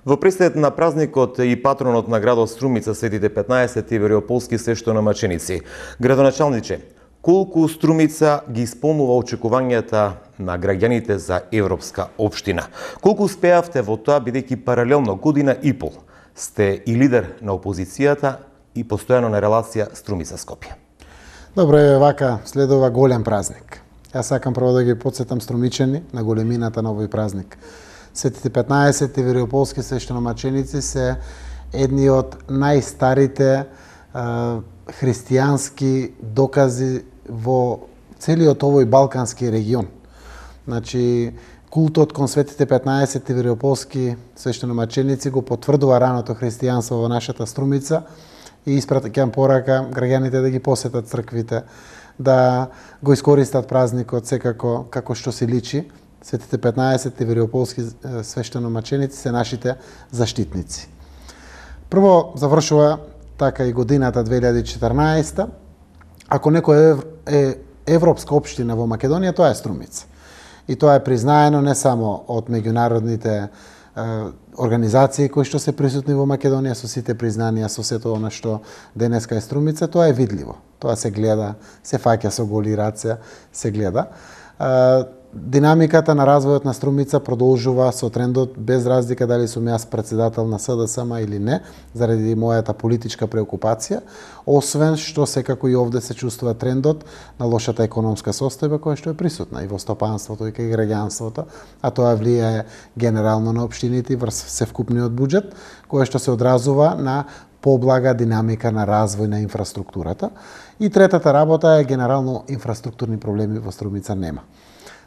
Во пресед на празникот и патронот на градот Струмица Светите 15 Вериополски свештеномаченици. Градоначалниче, колку Струмица ги исполнува очекувањата на граѓаните за европска општина? Колку успеавте во тоа, бидејќи паралелно година и пол сте и лидер на опозицијата и постојано на релација Струмица-Скопје? Добро е, вака следува голем празник. Јас сакам прво да ги подсетам струмичани на големината на овој празник. Светите 15 Вериополски свештеномаченици се едни од најстарите христијански докази во целиот овој балкански регион. Значи, култот кон Светите 15 Вериополски свештеномаченици го потврдува раното христијанство во нашата Струмица и испратќам порака граѓаните да ги посетат црквите, да го искористат празникот секако како што се личи. Светите 15 Вериополски свештеномаченици се нашите заштитници. Прво завршува така и годината 2014. Ако некој е европска општина во Македонија, тоа е Струмица. И тоа е признаено не само од меѓународните организации кои што се присутни во Македонија, со сите признанија, со сето она што денеска е Струмица, тоа е видливо. Тоа се гледа, се фаќа со голи раце, се гледа. Динамиката на развојот на Струмица продолжува со трендот, без разлика дали сум јас председател на СДСМ или не, заради мојата политичка преокупација, освен што секако и овде се чувствува трендот на лошата економска состојба која што е присутна и во стопанството и кај граѓанството, а тоа влијае генерално на општините и врз севкупниот буџет, кој што се одразува на поблага динамика на развој на инфраструктурата. И третата работа е генерално инфраструктурни проблеми во Струмица нема.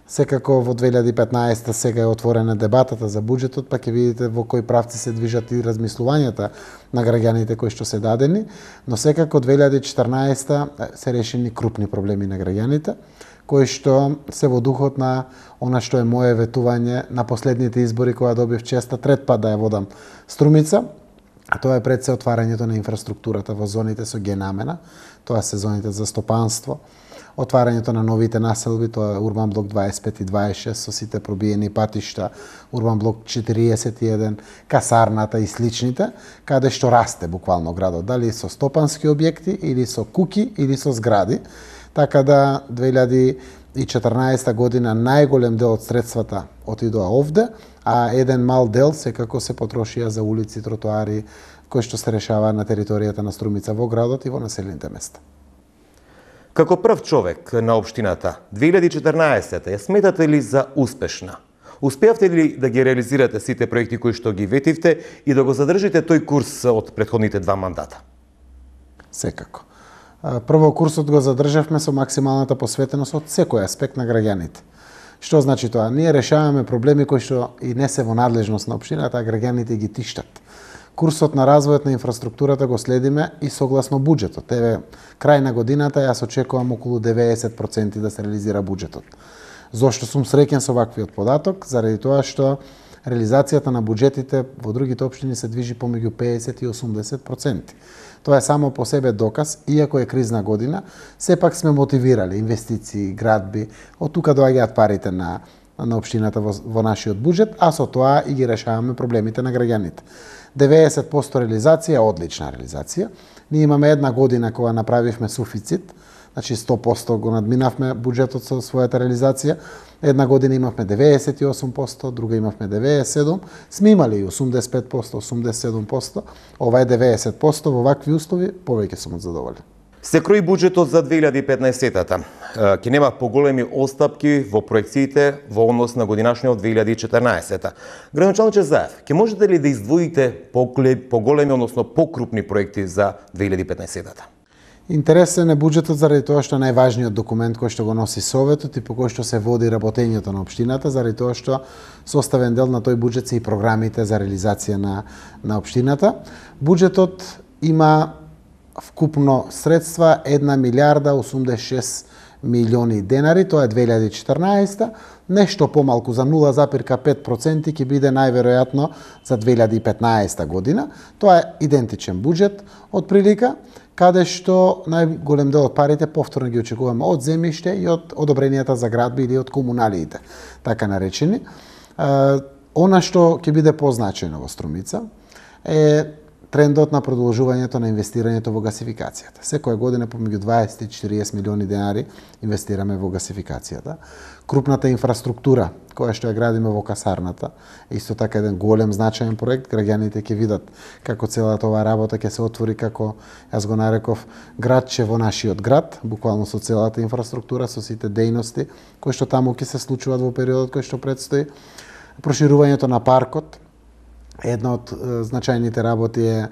Секако во 2015 сега е отворена дебатата за буџетот, па ќе видите во кои правци се движат и размислувањата на граѓаните кои што се дадени, но секако 2014 се решени крупни проблеми на граѓаните, кои што се во духот на она што е моје ветување на последните избори која добив честа трет пат да ја водам Струмица, а тоа е пред се отварањето на инфраструктурата во зоните со генамена, тоа се зоните за стопанство, отварањето на новите населби, тоа е Урбан блок 25 и 26 со сите пробиени патишта, Урбан блок 41, касарната и сличните, каде што расте буквално градот, дали со стопански објекти или со куки или со згради. Така да 2014 година најголем дел од средствата отидоа овде, а еден мал дел секако се потрошија за улици, тротоари, кои што се решава на територијата на Струмица во градот и во населените места. Како прв човек на општината, 2014 ја сметате ли за успешна? Успеавте ли да ги реализирате сите проекти кои што ги ветивте и да го задржите тој курс од претходните два мандата? Секако. Прво, курсот го задржавме со максималната посветеност од секој аспект на граѓаните. Што значи тоа? Ние решаваме проблеми кои што и не се во надлежност на општината, а граѓаните ги тиштат. Курсот на развојот на инфраструктурата го следиме и согласно буџетот. Еве, крај на годината јас очекувам околу 90% да се реализира буџетот. Зошто сум среќен со ваквиот податок? Заради тоа што реализацијата на буџетите во другите општини се движи помеѓу 50 и 80%. Тоа е само по себе доказ, иако е кризна година, сепак сме мотивирали инвестиции, градби, од тука доаѓаат парите на општината во нашиот буџет, а со тоа и ги решаваме проблемите на граѓаните. 90% реализација, одлична реализација. Ние имаме една година кога направивме суфицит, значи 100% го надминавме буџетот со својата реализација. Една година имавме 98%, друга имавме 97%, сме имали и 85%, 87%, ова е 90%, во вакви услови повеќе сум задоволен. Се крои буџетот за 2015-та. Ќе нема поголеми остапки во проекциите во однос на годинашниот 2014-та. Градоначалниче Заев, ќе можете ли да издвоите поголеми, односно покрупни проекти за 2015-та? Интересен е буџетот заради тоа што е најважниот документ кој што го носи Советот и по кој што се води работењето на општината, заради тоа што составен дел на тој буџет се и програмите за реализација на општината. Буџетот има вкупно средства 1 милиарда 86 милиони денари, тоа е 2014, нешто помалку за 0,5% ќе биде најверојатно за 2015 година. Тоа е идентичен буџет од прилика, каде што најголем дел од парите повторно ги очекуваме од земјиште и од одобренијата за градби или од комуналиите, така наречени. Она што ќе биде позначајно во Струмица е трендот на продолжувањето на инвестирањето во гасификацијата. Секоја година помеѓу 20 и 40 милиони денари инвестираме во гасификацијата. Крупната инфраструктура која што ја градиме во касарната, исто така еден голем значаен проект, граѓаните ќе видат како целата оваа работа ќе се отвори како, јас го нареков, градче во нашиот град, буквално со целата инфраструктура, со сите дејности кои што таму ќе се случуваат во периодот кој што предстои. Проширувањето на паркот, една од значајните работи е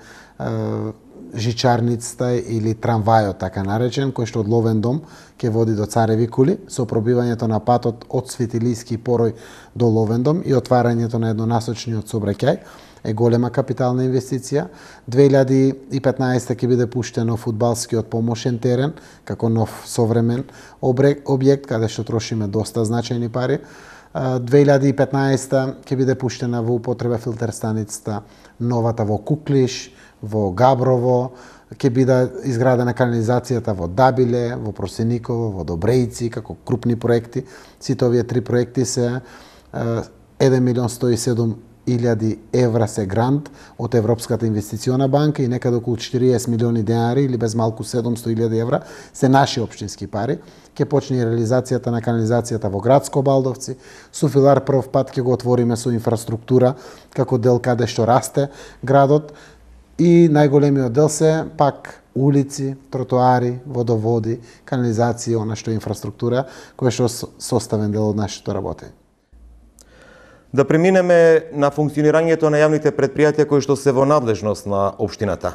жичарницата или трамвајот, така наречен, кој што од Ловен дом ќе води до Цареви кули, со пробивањето на патот од Светилиски порој до Ловен дом и отварањето на еднонасочниот сообраќај е голема капитална инвестиција. 2015 ќе биде пуштено фудбалскиот помошен терен како нов современ објект каде што трошиме доста значајни пари. 2015 ќе биде пуштена во употреба филтер станицата новата во Куклиш, во Габрово, ќе биде изградена канализацијата во Дабиле, во Просениково, во Добрејци, како крупни проекти. Сите овие три проекти се 1.107.000 евра се грант од Европската инвестициона банка и некаде околу 40 милиони денари или без малку 700.000 евра се наши општински пари. Ќе почне и реализацијата на канализацијата во Градско Балдовци. Суфилар прв пат ќе го отвориме со инфраструктура како дел каде што расте градот и најголемиот дел се пак улици, тротоари, водоводи, канализација, она што е инфраструктура која што е составен дел од нашето работење. Да преминеме на функционирањето на јавните предпријатија кои што се во надлежност на општината.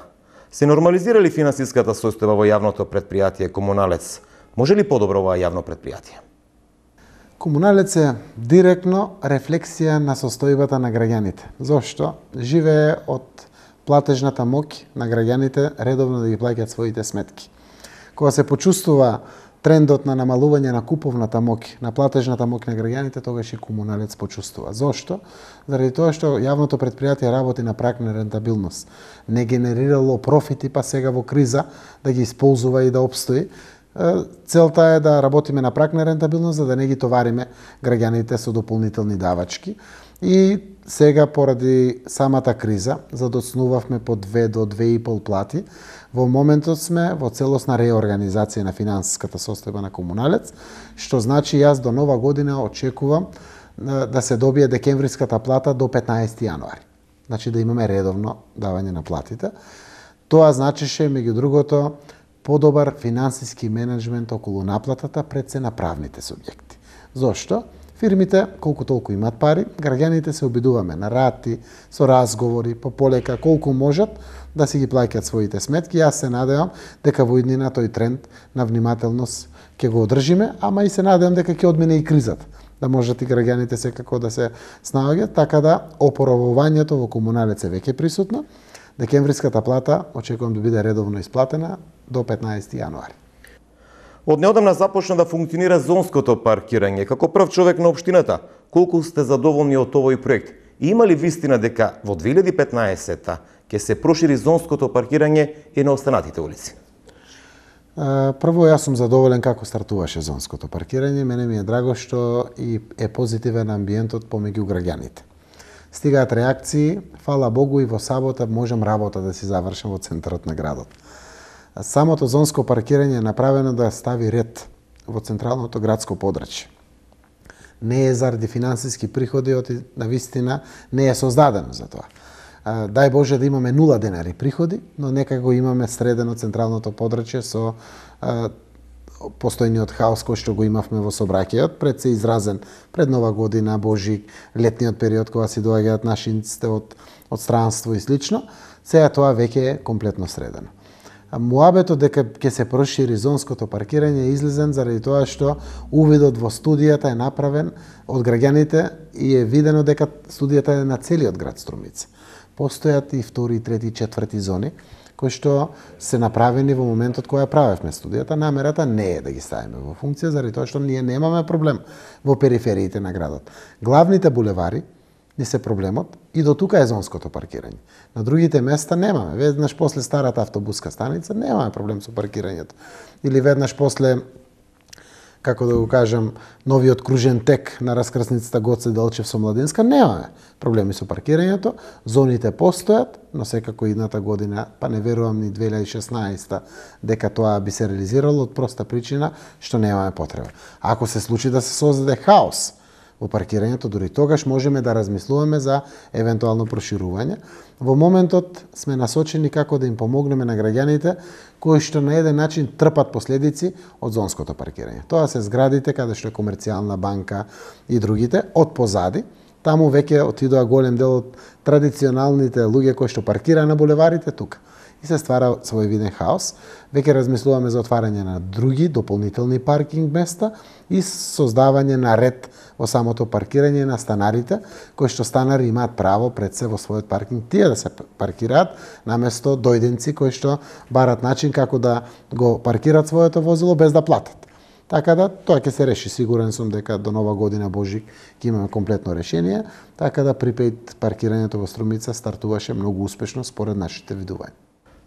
Се нормализира ли финансиската состојба во јавното предпријатие Комуналец? Може ли подобро оваа јавно предпријатие? Комуналец е директно рефлексија на состојбата на граѓаните. Зошто? Живее од платежната моќ на граѓаните редовно да ги плаќаат своите сметки. Кога се почувствува трендот на намалување на куповната моќ, на платежната моќ на граѓаните, тогаш и Комуналец почувствува. Зошто? Заради тоа што јавното предпријатие работи на праг на рентабилност. Не генерирало профити, па сега во криза да ги исползува и да обстои. Целта е да работиме на праг на рентабилност, за да не ги товариме граѓаните со дополнителни давачки. И сега, поради самата криза, задоцнувавме по 2 до 2,5 плати. Во моментот сме во целосна реорганизација на финансиската состојба на Комуналец, што значи јас до нова година очекувам да се добие декемвриската плата до 15 јануари. Значи да имаме редовно давање на платите. Тоа значише, меѓу другото, подобар финансиски менеджмент околу наплатата пред се на правните субјекти. Зошто? Фирмите колку толку имат пари, граѓаните се обидуваме на рати, со разговори, по полека, колку можат да си ги плаќаат своите сметки. Јас се надевам дека во иднина тој тренд на внимателност ќе го одржиме, ама и се надевам дека ќе одмине и кризата, да можат и граѓаните секако да се снаоѓаат, така да опоравувањето во Комуналец е веќе присутно. Декемвриската плата очекувам да биде редовно исплатена до 15 јануари. Од неодамна започна да функционира зонското паркирање. Како прв човек на општината, колку сте задоволни од овој проект? И има ли вистина дека во 2015-та ќе се прошири зонското паркирање и на останатите улици? Прво, јас сум задоволен како стартуваше зонското паркирање. Мене ми е драго што и е позитивен амбиентот помеѓу граѓаните. Стигаат реакции, фала Богу, и во сабота можам работа да си завршам во центарот на градот. Самото зонско паркирање е направено да стави ред во централното градско подрачје. Не е заради финансиски приходи, на вистина не е создадено за тоа. Дај Боже да имаме 0 денари приходи, но нека го имаме средено централното подрачје со постојниот хаос кој што го имавме во сообраќајот, пред се изразен пред Нова година, Божик, летниот период кога си доаѓаат нашинците од странство и слично. Сега тоа веќе е комплетно средено. Муабетот дека ќе се прошири зонското паркирање е излезен заради тоа што увидот во студијата е направен од граѓаните и е видено дека студијата е на целиот град Струмица. Постојат и 2, 3, 4 зони кои што се направени во моментот кога ја правевме студијата. Намерата не е да ги ставиме во функција заради тоа што ние немаме проблем во перифериите на градот. Главните булевари не се проблемот и до тука е зонското паркирање. На другите места немаме. Веднаш после старата автобуска станица немаме проблем со паркирањето. Или веднаш после како да го кажам, новиот кружен тек на раскрсницата Гоце Делчев со Младинска, немаме проблеми со паркирањето, зоните постојат, но секако идната година, па не верувам ни 2016 дека тоа би се реализирало од проста причина што немаме потреба. Ако се случи да се создаде хаос во паркирањето, дури тогаш можеме да размислуваме за евентуално проширување. Во моментот сме насочени како да им помогнеме на граѓаните кои што на еден начин трпат последици од зонското паркирање. Тоа се зградите каде што е Комерцијална банка и другите, од позади. Таму веќе отидоа голем дел од традиционалните луѓе кои што паркираа на булеварите тука. И се ствара свој виден хаос. Веќе размислуваме за отварање на други дополнителни паркинг места и создавање на ред во самото паркирање на станарите, кои што станари имаат право пред се во својот паркинг тие да се паркираат, наместо дојденци кои што барат начин како да го паркираат своето возило без да платат. Така да, тоа ќе се реши. Сигурен сум дека до нова година Божик ќе имаме комплетно решение, така да припејт паркирањето во Струмица стартуваше многу успешно според нашите видувања.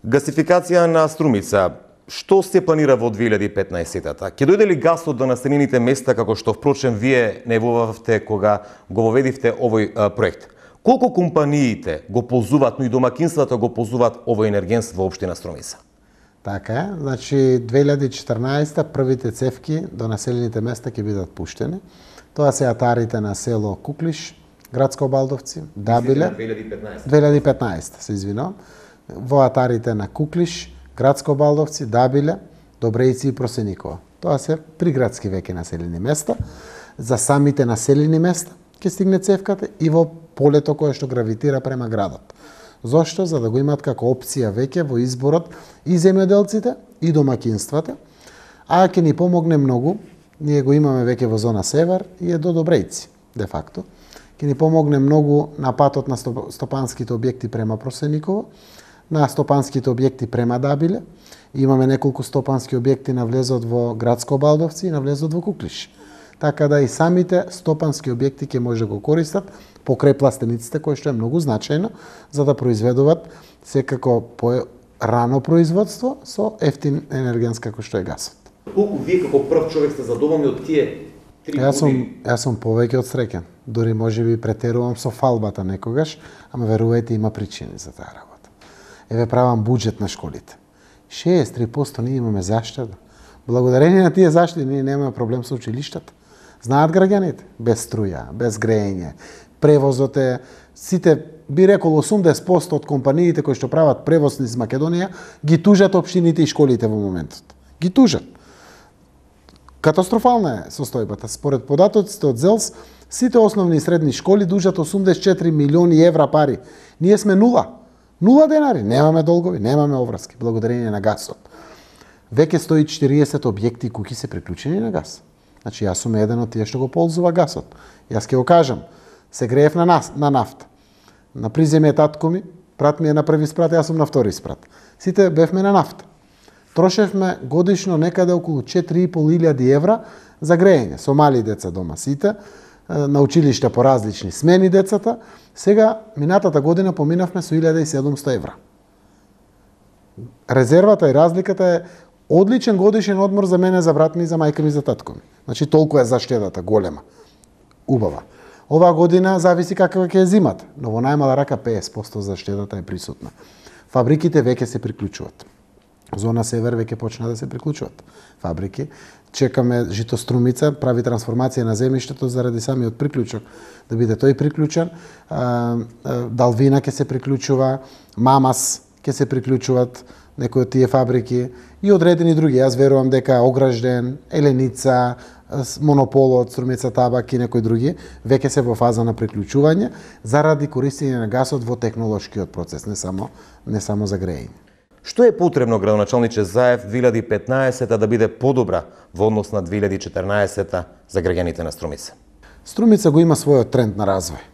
Гасификација на Струмица. Што се планира во 2015-та? Ќе дојде ли гасот до населените места, како што впрочем вие најавувавте кога го воведивте овој проект? Колку компаниите го ползуваат, но и домакинствата го ползуваат овој енергенс во општина Струмица? Така е. Значи, 2014 првите цевки до населените места ќе бидат пуштени. Тоа се атарите на село Куклиш, Градско Балдовци, Дабиле. 2015, се извинувам. Во атарите на Куклиш, Градско Балдовци, Дабиле, Добрејци и Просеникова. Тоа се приградски веќе населени места. За самите населени места ќе стигне цевката и во полето кое што гравитира према градот. Зошто? За да го имаат како опција веќе во изборот и земјоделците и домакинствата, а ќе ни помогне многу, ние го имаме веќе во зона Север и е до Добрејци, де факто. Ќе ни помогне многу на патот на стопанските објекти према Просениково, на стопанските објекти према Дабиле. Имаме неколку стопански објекти на влезот во Градско Балдовци и на влезот во Куклиш. Така да и самите стопански објекти ќе може да го користат покрај пластениците, кој што е многу значајно за да произведуваат секако по рано производство со ефтин енергенс како што е гасот. Колку вие како прв човек сте задоволни од тие 3 години? Јас сум повеќе од среќен. Дури можеби претерувам со фалбата некогаш, ама верувајте има причини за таа работа. Еве правам буџет на школите. 63% ние имаме заштеда. Благодарение на тие заштеди ние немаме проблем со училиштата. Знаат граѓаните, без струја, без грејење. Превозот е, сите, би рекол 80% од компаниите кои што прават превоз низ Македонија, ги тужат општините и школите во моментот. Ги тужат. Катастрофална е состојбата. Според податоците од ЗЕЛС, сите основни и средни школи дужат 84 милиони евра пари. Ние сме нула. 0 денари. Немаме долгови, немаме оврски, благодарение на гасот. Веќе 140 објекти и куќи се приклучени на гас. Значи, јас сум еден од тие што го ползува гасот. Јас ќе го кажам, се греев на нафта. На приземе татко ми, брат ми е на први спрат, јас сум на втори спрат. Сите бевме на нафта. Трошевме годишно некаде околу 4.500 евра за грејење. Со мали деца дома сите, на училиште по различни смени децата. Сега, минатата година поминавме со 1700 евра. Резервата и разликата е одличен годишен одмор за мене, за брат ми, за мајка ми, за татко ми. Значи, толку е заштедата, голема, убава. Оваа година зависи каква ќе е зимата, но во најмала рака 50% заштедата е присутна. Фабриките веќе се приклучуваат. Зона Север веќе почна да се приклучуваат фабрики. Чекаме Житострумица, прави трансформација на земјиштето заради самиот приклучок, да биде тој приклучен. Далвина ќе се приклучува, Мамас ќе се приклучуваат, некои од тие фабрики и одредени други. Јас верувам дека Огражден, Еленица, Монополот, Струмица Табак и некои други веќе се во фаза на приклучување заради користење на гасот во технолошкиот процес, не само за грејење. Што е потребно, градоначалниче Заев, 2015 да биде подобра во однос на 2014 за граѓаните на Струмица? Струмица го има својот тренд на развој.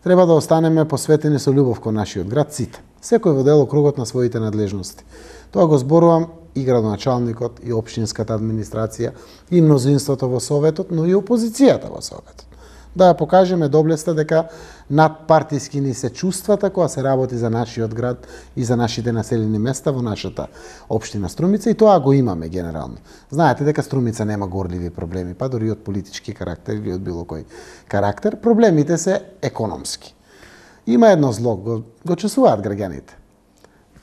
Треба да останеме посветени со љубов кон нашиот град сите. Секој во делокругот на своите надлежности. Тоа го зборувам и градоначалникот, и општинската администрација, и мнозинството во Советот, но и опозицијата во Советот. Да ја покажеме доблеста дека надпартиски ни се чувствата кога се работи за нашиот град и за нашите населени места во нашата општина Струмица, и тоа го имаме генерално. Знаете дека Струмица нема горливи проблеми, па дури од политички карактер или од било кој карактер. Проблемите се економски. Има едно зло, го чувствуваат граѓаните.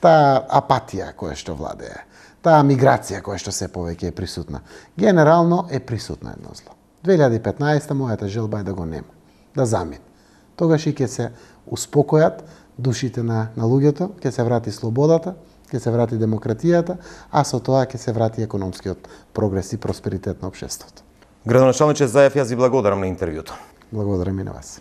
Таа апатија која што владее, таа миграција која што се повеќе е присутна. Генерално е присутна едно зло. 2015 мојата желба е да го нема, да замине. Тогаш и ќе се успокојат душите на луѓето, ќе се врати слободата, ќе се врати демократијата, а со тоа ќе се врати економскиот прогрес и просперитет на општеството. Градоначалниче Заев, јас ви благодарам на интервјуто. Благодарам и на вас.